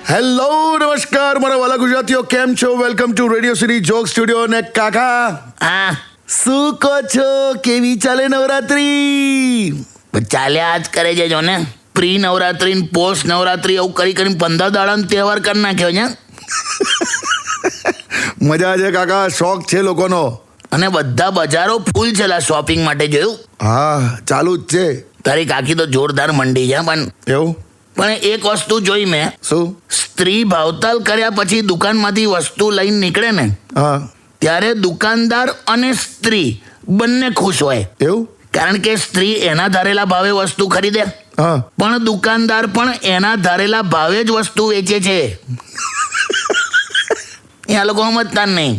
Hello નમસ્કાર મારા વાલા ગુજરાતીઓ, કેમ છો? Welcome to radio city joke studio. ને કાકા શું કહો છો? કેવી ચાલે નવરાત્રી? ચાલ્યા જ કરે છે જો ને. પ્રી નવરાત્રી ને પોસ્ટ નવરાત્રી એવું કરી કરીને 15 દાડાનો તહેવાર કરી નાખ્યો છે. મજા છે કાકા, શોખ છે લોકોનો. અને બધા બજારો ફૂલ છે શોપિંગ માટે. જોયું? હા, ચાલુ જ છે. તારી કાકી તો જોરદાર મંડી છે. એવું? પણ એક વસ્તુ જોઈ મેં. શું? સ્ત્રી ભાવતાલ કર્યા પછી દુકાનમાંથી વસ્તુ લઈને નીકળે ને, હા, ત્યારે દુકાનદાર અને સ્ત્રી બંને ખુશ હોય. એવું? કારણ કે સ્ત્રી એના ધારેલા ભાવે વસ્તુ ખરીદે, હા, પણ દુકાનદાર પણ એના ધારેલા ભાવે જ વસ્તુ વેચે છે. એ આ લોકો સમજતા જ નહીં.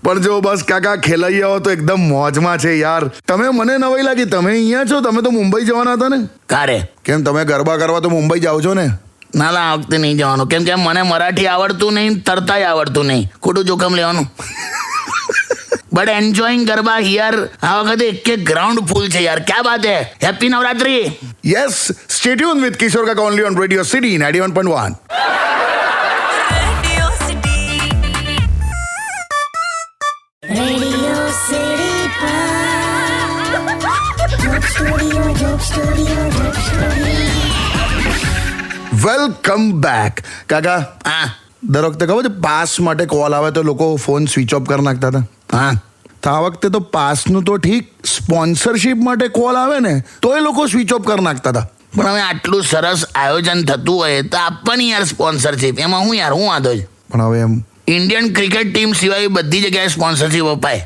પણ જો બસ કાકા ખેલાઈ આવો તો એકદમ મોજમાં છે યાર. તમે મને નવાઈ લાગી, તમે અહીંયા છો. તમે તો મુંબઈ જવાના હતા ને? કારે? કેમ તમે ગરબા કરવા તો મુંબઈ જાઓ છો ને? ના ના, આ વખતે નહીં જવાનું. કેમ કે મને મરાઠી આવડતું નહીં, તરતાય આવડતું નહીં. ખોટું જોખમ લેવાનું. But enjoying garba here. આ વખતે એક ગ્રાઉન્ડ ફૂલ છે યાર. ક્યાં બાત હે. Happy Navratri. Yes, stay tune with Kishore Kaka only on radio city 91.1. Welcome back. Kaka, હા દર વખતે ખબર છે પાસ માટે કોલ આવે તો લોકો ફોન સ્વિચ ઓફ કરી નાખતા હતા. હા, તો આ વખતે તો પાસનું તો ઠીક, સ્પોન્સરશિપ માટે કોલ આવે ને તો એ લોકો સ્વિચ ઓફ કરી નાખતા હતા. પણ હવે આટલું સરસ આયોજન થતું હોય તો આપવાની યાર સ્પોન્સરશિપ. એમાં હું વાંધો છે? પણ હવે એમ ઇન્ડિયન ક્રિકેટ ટીમ સિવાય બધી જગ્યાએ સ્પોન્સરશિપ અપાય.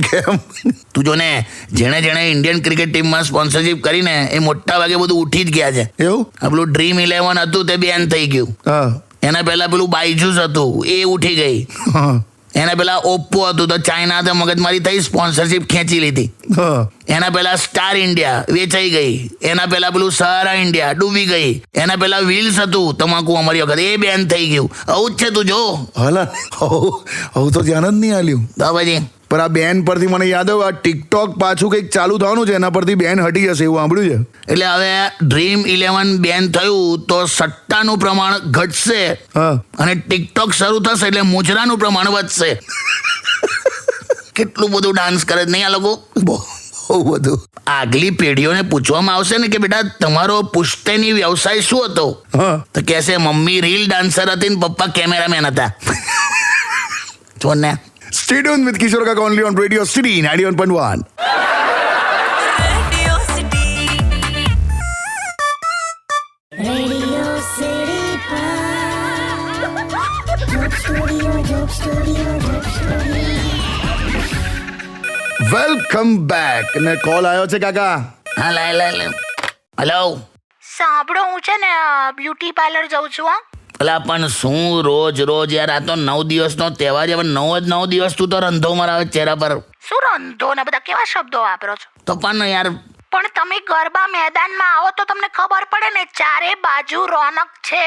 કેમ? તું જો ને, જેણે ઇન્ડિયન ક્રિકેટ ટીમમાં સ્પોન્સરશિપ કરીને એ મોટા ભાગે બધું ઉઠી જ ગયા છે. એવું? આપણું ડ્રીમ 11 હતું તે બેન થઈ ગયું. હા, એના પહેલા પેલું બાયજૂસ હતું એ ઉઠી ગઈ. હા, એના પહેલા ઓપ્પો હતું તો ચાઇના તો મગજમારી થઈ, સ્પોન્સરશિપ ખેંચી લીધી. હા, એના પહેલા સ્ટાર ઇન્ડિયા વેચાઈ ગઈ. એના પહેલા પેલું સહારા ઇન્ડિયા ડૂબી ગઈ. એના પહેલા વ્હીલ્સ હતું તમાકુ અમારી વખત, એ બેન થઈ ગયું. આવું જ છે તું જો. હલા હું તો ધ્યાન જ નહીં આલ્યું. તો પછી પણ આ બેન પરથી મને યાદ આવ્યું, આ ટિકટોક પાછું કંઈક ચાલુ થવાનું છે, એના પરથી બેન હટી જશે એવું સાંભળ્યું છે. એટલે હવે ડ્રીમ 11 બેન થયું તો સટ્ટાનું પ્રમાણ ઘટશે હા, અને ટિકટોક શરૂ થશે એટલે મુજરાનું પ્રમાણ વધશે. કેટલું બધું ડાન્સ કરે જ નહીં આ લોકો. બહુ બધું. આગલી પેઢીઓને પૂછવામાં આવશે ને કે બેટા તમારો પુશ્તેની વ્યવસાય શું હતો, હા, તો કહેશે મમ્મી રીલ ડાન્સર હતી ને પપ્પા કેમેરામેન હતા. જો ને. Stay tune with Kishore Kaka only on radio city 91.1. Welcome back. ને કોલ આવ્યો છે કાકા. હા, લે. હેલો. સાંભળો, હું છે ને બ્યુટી પાર્લર જાઉં છું. હા, અલા પણ શું રોજ યાર, આ તો 9 દિવસનો તહેવાર છે. હવે 9 દિવસ તું તો રંધો મરાવે ચહેરા પર. શું રંધો ને બધા કેવા શબ્દો વાપરો છો? તો પણ યાર, પણ તમે ગરબા મેદાનમાં આવો તો તમને ખબર પડે ને, ચારે બાજુ રોનક છે.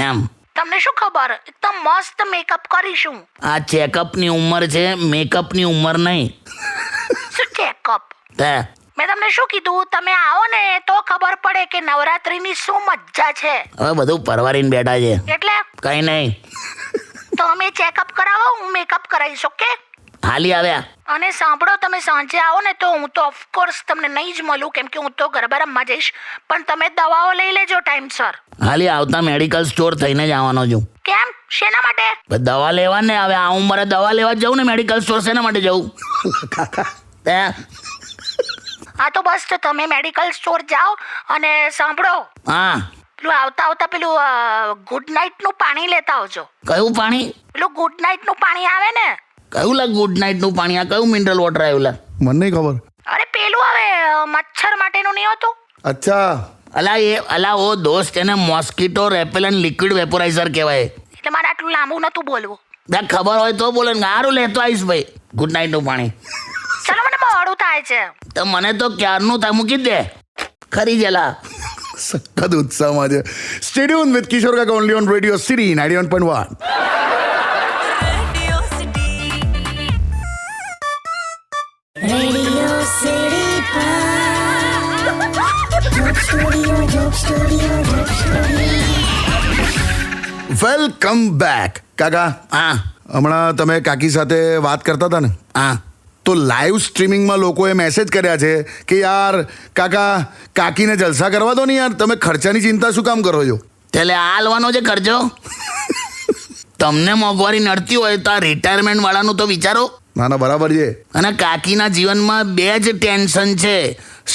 એમ તમને શું ખબર, એકદમ મસ્ત મેકઅપ કરીશું. આ ચેકઅપની ઉંમર છે, મેકઅપની ઉંમર નહીં. શું ચેકઅપ? તે મેં તમને શું કીધું, તમે આવો ને તો ખબર પડે કે નવરાત્રીની શું મજા છે. હવે બધું પરવારીને બેઠા છે. એટલે કઈ નહીં, તમે ચેકઅપ કરાવો, હું મેકઅપ કરાવીશ. ઓકે? હાલી આવ્યા. અને સાંભળો, તમે સાંજે આવો ને તો હું તો ઓફકોર્સ તમને નહીં જ મળું, કેમ કે હું તો ગરબા રમવા જઈશ. પણ તમે દવાઓ લઈ લેજો ટાઈમસર. હાલી આવતા મેડિકલ સ્ટોર થઈને જ આવવાનો છું. કેમ? શેના માટે? દવા લેવા ને. હવે આ ઉંમરે દવા લેવા જવું ને મેડિકલ સ્ટોર, શેના માટે જવું? તે હા તો બસ, તો તમે મેડિકલ સ્ટોર જાઓ. અને સાંભળો, હા, પેલું આવતા પેલું ગુડ નાઇટ નું પાણી લેતા આવજો. કયું પાણી? પેલું ગુડ નાઇટ નું પાણી આવે ને. કયું લા ગુડ નાઇટ નું પાણી? આ કયું મિનરલ વોટર આવ્યું લા? મને નહીં ખબર. અરે પેલું હવે મચ્છર માટેનું નહીં હોતું? અચ્છા. અલા ઓ દોસ્ત, એને મોસ્કીટો રેપેલન્ટ લિક્વિડ વેપોરાઇઝર કહેવાય. એટલે મારે આટલું લાંબુ નતું બોલવું. દા ખબર હોય તો બોલે. સારું લેતો આવીશ ભાઈ ગુડ નાઇટ નું પાણી. ચલો, મને મોડું થાય છે. તો મને તો ક્યારનું થાય, મૂકી દે ખરી જેલા. સખત ઉત્સાહમાં છે. Stay tune with Kishore Kaka only on radio city 91.1. Radio City Pop. Welcome back Kaka. હા હમણાં તમે કાકી સાથે વાત કરતા હતા ને, હા તો લાઈવ સ્ટ્રીમિંગમાં લોકોએ મેસેજ કર્યા છે કે યાર કાકા કાકીને જલસા કરવા દો ને યાર, તમે ખર્ચાની ચિંતા શું કામ કરો છો? એટલે હાલવાનો છે ખર્ચો. તમને મોંઘવારી નડતી હોય તો આ રિટાયરમેન્ટ વાળાનું તો વિચારો. ના ના બરાબર છે. અને કાકીના જીવનમાં બે જ ટેન્શન છે,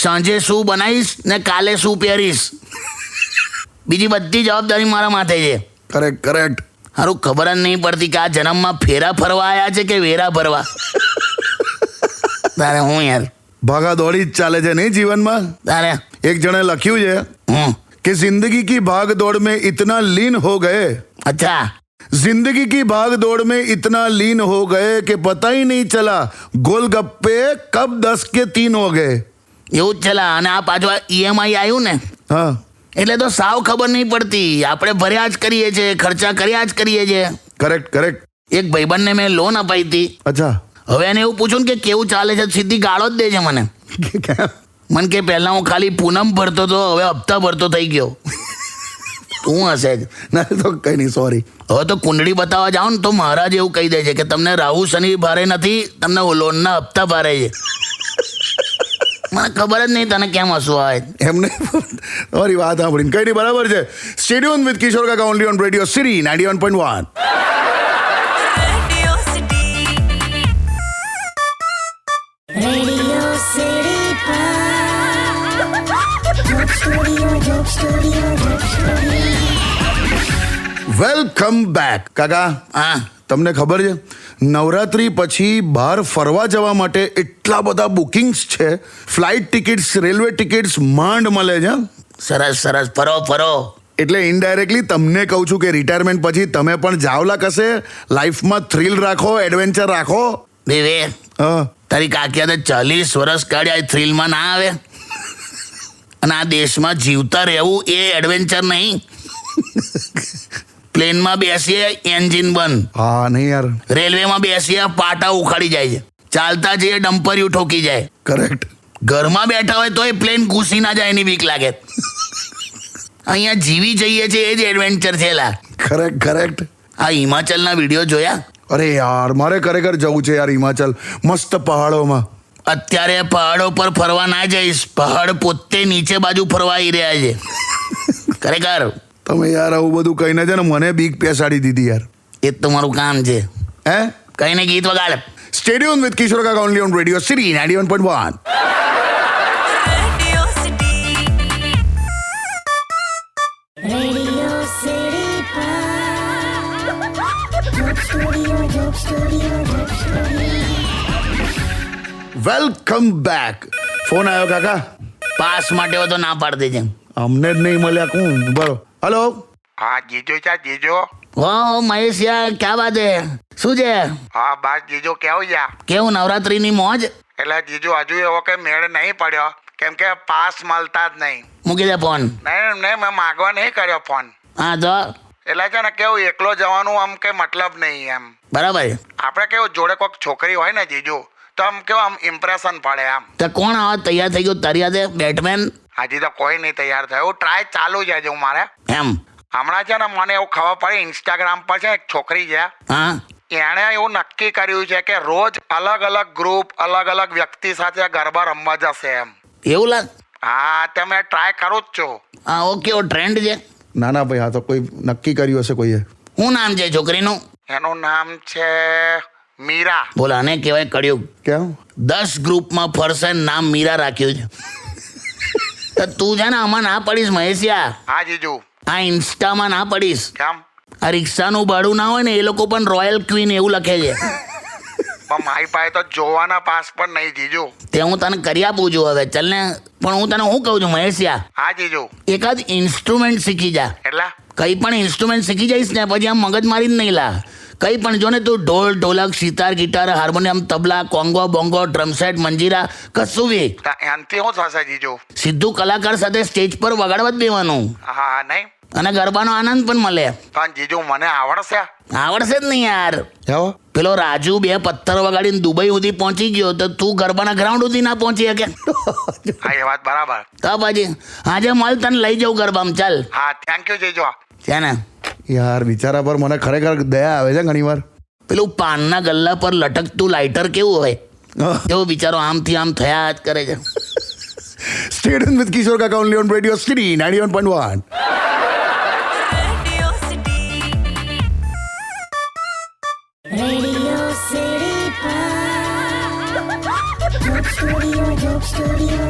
સાંજે શું બનાવીશ ને કાલે શું પહેરીશ. બીજી બધી જવાબદારી મારા માથે છે. Correct correct. સારું ખબર જ નહીં પડતી કે આ જન્મમાં ફેરા ફરવા આવ્યા છે કે વેરા ભરવા. તારે હું યાર ભાગા દોડી જ ચાલે છે નહીં જીવનમાં. તારે એક જણે લખ્યું છે હું कि जिंदगी की भाग दौड़ में इतना लीन हो गए, અચ્છા जिंदगी की भाग दौड़ में इतना लीन हो गए कि पता ही नहीं चला गोलगप्पे कब 10 के 3 हो गए. એવું જ ચલા. અને આ પાછું ઈએમઆઈ આવ્યું ને હા એટલે તો સાવ ખબર નહીં પડતી. આપણે ભર્યા જ કરીએ છીએ, ખર્ચા કર્યા જ કરીએ છીએ. Correct correct. એક ભાઈબંધને મેં લોન અપાઈ હતી. અચ્છા હવે એને એવું પૂછ્યું ને કે કેવું ચાલે છે, સીધી ગાળો જ દે છે મને. કેમ? મને કે પહેલા હું ખાલી પૂનમ ભરતો હતો, હવે હપ્તા ભરતો થઈ ગયો. તું હશે જ. ના તો કઈ નહીં, સોરી. હવે તો કુંડળી બતાવવા જાઓ ને તો મહારાજ એવું કહી દે છે કે તમને રાહુ શનિ ભારે નથી, તમને લોનના હપ્તા ભારે છે. મને ખબર જ નહીં તને કેમ હસવું આવે. એમને તમારી વાત સાંભળીને કઈ નહીં, બરાબર છે. Stadium with Kishore Kaka only on radio city 91.1. Welcome back Kaka. હા તમને ખબર છે નવરાત્રી પછી બહાર ફરવા જવા માટે એટલા બધા બુકિંગ્સ છે, ફ્લાઇટ ટિકિટ્સ, રેલવે ટિકિટ્સ માંડ મળે છે. સરસ સરસ, ફરો ફરો. એટલે ઇનડાયરેક્ટલી તમને કહું છું કે રિટાયરમેન્ટ પછી તમે પણ જાવલા કશે, લાઈફમાં થ્રિલ રાખો, એડવેન્ચર રાખો. દેવે હા તારી કાકિયા તો 40 વર્ષ કાઢ્યા, એ થ્રિલમાં ના આવે. અને આ દેશમાં જીવતા રહેવું એ એડવેન્ચર નહીં. પ્લેનમાં બેસીએ એન્જિન બંધ, હા નહીં યાર. રેલવેમાં બેસીએ પાટા ઉખાડી જાય છે, ચાલતા જઈએ ડમ્પરિયું ઠોકી જાય. કરેક્ટ. ઘરમાં બેઠા હોય તોય પ્લેન ઘૂસી ના જાય એની બીક લાગે. અહીંયા જીવી જઈએ છે એ જ એડવેન્ચર છે લા. Correct correct. આ હિમાચલના વિડીયો જોયા? અરે યાર મારે ખરેખર જવું છે યાર હિમાચલ, મસ્ત પહાડોમાં. અત્યારે પહાડો પર ફરવા ના જઈશ, પહાડ પોતે નીચે બાજુ ફરવા આવી રહ્યા છે. ખરેખર તમે યાર આવું બધું કહીને છે ને મને બીક પેસાડી દીધી યાર. એ જ તો મારું કામ છે. હે કઈને ગીત વગાડ. Stadium with Kishore Kaka only on radio city 91.1. Welcome back. Phone આવ્યો કાકા. પાસ માટે હોય તો ના પાડી દેજે. અમને જ નહીં મળ્યા કોણ. બરો હલો. हाँ जीजो चा जीजो હો મહેશ યાર, ક્યાં વાત હે? શું છે? हाँ बस जीजो કેવું યા કેવું નવરાત્રીની મોજ? એટલે જીજુ હજુ એવો કઈ મેળ નહીં પડ્યો કેમ કે પાસ મળતા જ નહીં. મૂકી દે ફોન. નહીં નહીં મેં માગવા નહીં કર્યો ફોન. હા તો એટલે છે ને કેવું એકલો જવાનું આમ કઈ મતલબ નહીં એમ. બરાબર. આપણે કેવું જોડે કોઈક છોકરી હોય ને જીજુ તો આમ કેવું આમ ઇમ્પ્રેશન પડે આમ. તો કોણ આવા તૈયાર થઈ ગયું તારી હાથે? બેટમેન હજી તો કોઈ નહીં તૈયાર થયું, ટ્રાય ચાલુ છે હજુ મારે. એમ? હમણાં છે ને મને એવું ખબર પડી ઇન્સ્ટાગ્રામ પર છે એક છોકરી છે, હા એણે એવું નક્કી કર્યું છે કે રોજ અલગ અલગ ગ્રુપ અલગ અલગ વ્યક્તિ સાથે ગરબા રમવા જશે એમ. એવું લાગ. હા તમે ટ્રાય કરું જ છું. હા ઓકે, ઓ ટ્રેન્ડ છે. ના ના ભાઈ, આ તો કોઈ નક્કી કર્યું હશે કોઈએ. શું નામ છે છોકરીનું? એનું નામ છે મીરા. બોલ, આને કહેવાય કળિયુગ. કેમ? 10 ગ્રુપમાં ફરશે, નામ મીરા રાખ્યું છે. તો તું છે ને આમાં ના પડીશ મહેશિયા. હા જીજુ. આ ઇન્સ્ટામાં ના પડીશ. કેમ? આ રિક્ષાનું ભાડું ના હોય ને એ લોકો પણ રોયલ ક્વીન એવું લખે છે. પણ મારી પાસે તો જોવાના પાસ પણ નહીં જીજુ. તે હું તને કરી આપું છું હવે, ચાલ ને. પણ હું તને શું કહું છું મહેશિયા, હા જીજુ. એકાદ ઇન્સ્ટ્રુમેન્ટ શીખી જા. એટલે કંઈ પણ ઇન્સ્ટ્રુમેન્ટ શીખી જઈશ ને પછી આમ મગજ મારી જ નહીં લા. કંઈ પણ જો ને તું ઢોલ ઢોલક સિતાર ગિટાર હાર્મોનિયમ તબલા કોંગો બોંગો ડ્રમસેટ મંજીરા કશું બી એનાથી શું થશે જીજુ? સીધું કલાકાર સાથે સ્ટેજ પર વગાડવા જ દેવાનું. હા નહીં અને ગરબાનો આનંદ પણ મળે. પણ જીજુ મને આવડશે? આવડશે જ નહીં યાર. આવો પેલો રાજુ 2 પથ્થર વગાડીને દુબઈ સુધી પહોંચી ગયો તો તું ગરબાના ગ્રાઉન્ડ સુધી ના પહોંચી શકે? હા એ વાત બરાબર. તો પછી આજે મળ તને લઈ જાઉં ગરબામાં. ચાલ હા થેન્ક યુ જીજુ. છે ને યાર બિચારા પર મને ખરેખર દયા આવે છે ઘણી વાર. પેલું પાનના ગલ્લા પર લટકતું લાઇટર કેવું હોય, એવો બિચારો આમથી આમ થયા જ કરે છે. Stay tuned with Kishore Kaka only on Radio City 91.1. Radio City Joke Studio.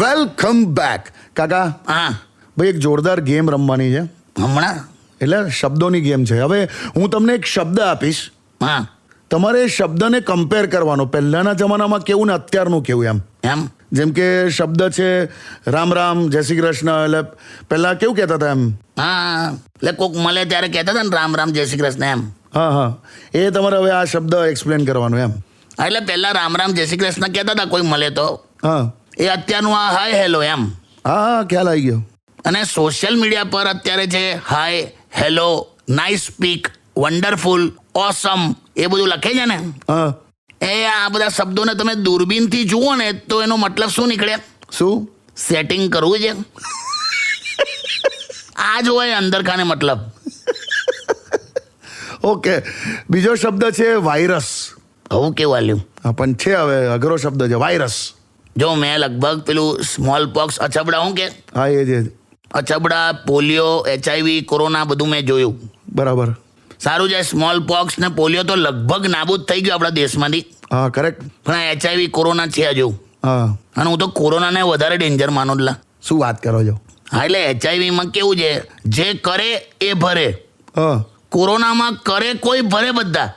Welcome back. Kaka હા ભાઈ એક જોરદાર ગેમ રમવાની છે, હમણાં. એટલે શબ્દોની ગેમ છે. હવે હું તમને એક શબ્દ આપીશ, હા તમારે એ શબ્દને કમ્પેર કરવાનો, પહેલાના જમાનામાં કેવું ને અત્યારનું કેવું એમ. એમ જેમ કે શબ્દ છે રામ રામ, જય શ્રી કૃષ્ણ, એટલે પહેલા કેવું કહેતા હતા એમ. હા એટલે કોક મળે ત્યારે કહેતા હતા ને રામ રામ જય શ્રી કૃષ્ણ એમ. હા હા, એ તમારે હવે આ શબ્દ એક્સપ્લેન કરવાનો એમ. હા, એટલે પહેલા રામ રામ જય શ્રી કૃષ્ણ કહેતા હતા કોઈ મળે તો, હા એ અત્યારનું આ હાય હેલો એમ. હા હા, ખ્યાલ આવી ગયો. અને સોશિયલ મીડિયા પર અત્યારે છે hi hello, nice speak, wonderful, awesome એ બધું લખે છે ને, હા એ આ બધા શબ્દોને તમે દૂરબીનથી જુઓ ને તો એનો મતલબ શું નીકળે? શું? સેટિંગ કરવું છે. આ જ હોય અંદર ખાને મતલબ. ઓકે, બીજો શબ્દ છે વાયરસ. આવું કેવું આલ્યું? હા પણ છે હવે અઘરો શબ્દ છે વાયરસ. જો મેં લગભગ પેલું સ્મોલ પોક્સ, અછબડા, હું કે હા એ જ અછબડા, પોલિયો, HIV, કોરોના બધું મેં જોયું. બરાબર. સારું છે, સ્મોલ પોક્સ ને પોલિયો તો લગભગ નાબૂદ થઈ ગયો આપણા દેશમાંથી, હા કરેક્ટ. પણ HIV, કોરોના છે હજુ. હા, અને હું તો કોરોનાને વધારે ડેન્જર માનું જ લા. શું વાત કરો છો? હા એટલે HIV માં કેવું છે, જે કરે એ ભરે. હા કોરોનામાં કરે કોઈ ભરે બધા.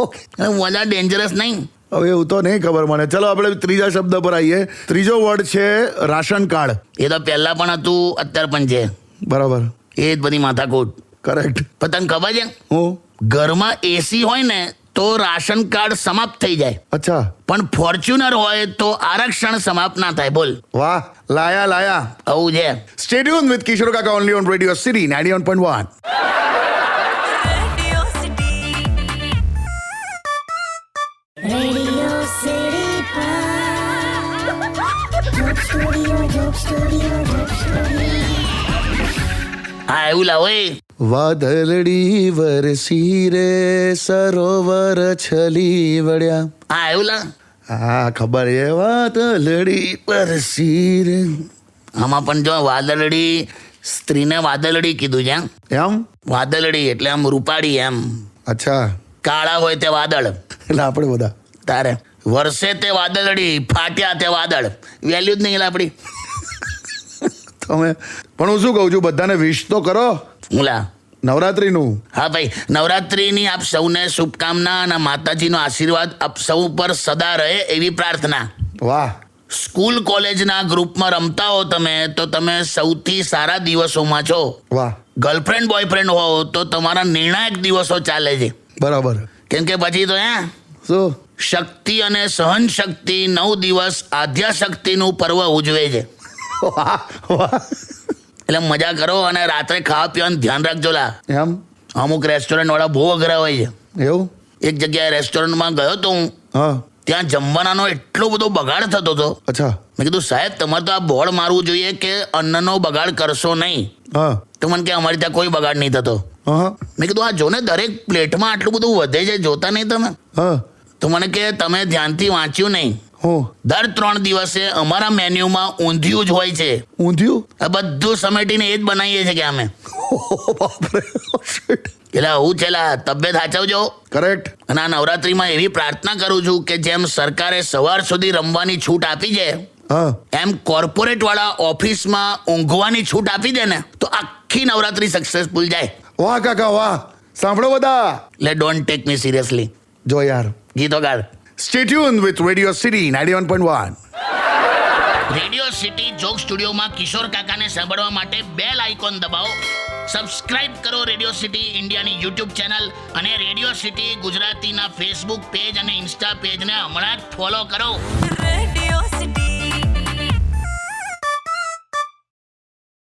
ઓકે, વધારે ડેન્જરસ નહીં. હવે એવું તો નહીં ખબર મને. ચલો આપણે ત્રીજા શબ્દ પર આવીએ. ત્રીજો વર્ડ છે રાશન કાર્ડ. એ તો પહેલા પણ હતું, અત્યારે પણ છે. બરાબર, એ જ બધી માથાકૂટ. કરેક્ટ. પણ તને ખબર છે, હું ઘરમાં AC હોય ને તો રાશન કાર્ડ સમાપ્ત થઈ જાય, અચ્છા, પણ ફોર્ચ્યુનર હોય તો આરક્ષણ સમાપ્ત ના થાય. બોલ, વાહ, લાયા. આવું છે. Stay tuned with Kishore Kaka only on Radio City 91.1. Radio City Joke Studio. હા એવું લાવો એ. વાદળડી વરસી રે સરોવર છલી વળ્યા. હા એવું લા. હા ખબર એ વાદળડી વરસી રે. આમાં પણ જો વાદળડી, સ્ત્રીને વાદળડી કીધું છે. એમ? વાદળડી એટલે આમ રૂપાળી એમ. અચ્છા, કાળા હોય તે વાદળ. એટલે આપણે બધા તારે વર્ષે તે વાદળડી, ફાટ્યા તે વાદળ. વેલ્યુ જ નહીં લા આપણી. તમે પણ હું શું કહું છું, બધાને વિશ તો કરો હું લા. નવરાત્રીનું. હા ભાઈ, નવરાત્રિની આપ સૌને શુભકામના અને માતાજીનો આશીર્વાદ આપ સૌ પર સદા રહે એવી પ્રાર્થના. વાહ, સ્કૂલ કોલેજના ગ્રુપમાં રમતા હો તમે તો તમે સૌથી સારા દિવસોમાં છો. વાહ, ગર્લફ્રેન્ડ બોયફ્રેન્ડ હો તો તમારા નિર્ણાયક દિવસો ચાલે છે. બરાબર. કેમ કે પછી તો શું? શક્તિ અને સહન શક્તિ 9 દિવસ આદ્યાશક્તિનું પર્વ ઉજવે છે. વાહ વાહ, એટલે મજા કરો અને રાત્રે ખાવા પીવાનું ધ્યાન રાખજો લા. એમ? અમુક રેસ્ટોરન્ટ વાળા બહુ અઘરા હોય છે. એવું? એક જગ્યાએ રેસ્ટોરન્ટમાં ગયો તો હું, હા, ત્યાં જમવાનાનો એટલો બધો બગાડ થતો હતો. અચ્છા, મેં કીધું સાહેબ તમારે તો આ બોર્ડ મારવું જોઈએ કે અન્નનો બગાડ કરશો નહીં. હા તો મને કે અમારી ત્યાં કોઈ બગાડ નહીં થતો. હા મેં કીધું આ જો ને દરેક પ્લેટમાં આટલું બધું વધે છે, જોતા નહીં તમે? હા, તો મને કે તમે ધ્યાનથી વાંચ્યું નહીં. હું દર 3 દિવસે અમારા મેન્યુમાં ઊંધિયું જ હોય છે. ઊંધિયું? આ બધું સમેટીને એ જ બનાવીએ છીએ કે અમે. બાપરે, એટલે આવું છે લા, તબિયત સાચવજો. કરેક્ટ. અને આ નવરાત્રિમાં એવી પ્રાર્થના કરું છું કે જેમ સરકારે સવાર સુધી રમવાની છૂટ આપી છે, હા, એમ કોર્પોરેટ વાળા ઓફિસમાં ઊંઘવાની છૂટ આપી દે ને તો આખી નવરાત્રી સક્સેસફુલ જાય. વાહ કાકા વાહ, સાંભળો બધા. એટલે ડોન્ટ ટેક મી સિરિયસલી. જો યાર. ગીતો ગાળ. Stay tuned with Radio City 91.1. Radio city joke સ્ટુડિયોમાં કિશોર કાકાને સાંભળવા માટે બેલ આઇકોન દબાવો. સબસ્ક્રાઇબ કરો રેડિયો સિટી ઇન્ડિયાની યુટ્યુબ ચેનલ અને રેડિયો સિટી ગુજરાતીના ફેસબુક પેજ અને ઇન્સ્ટા પેજને હમણાં જ ફોલો કરો.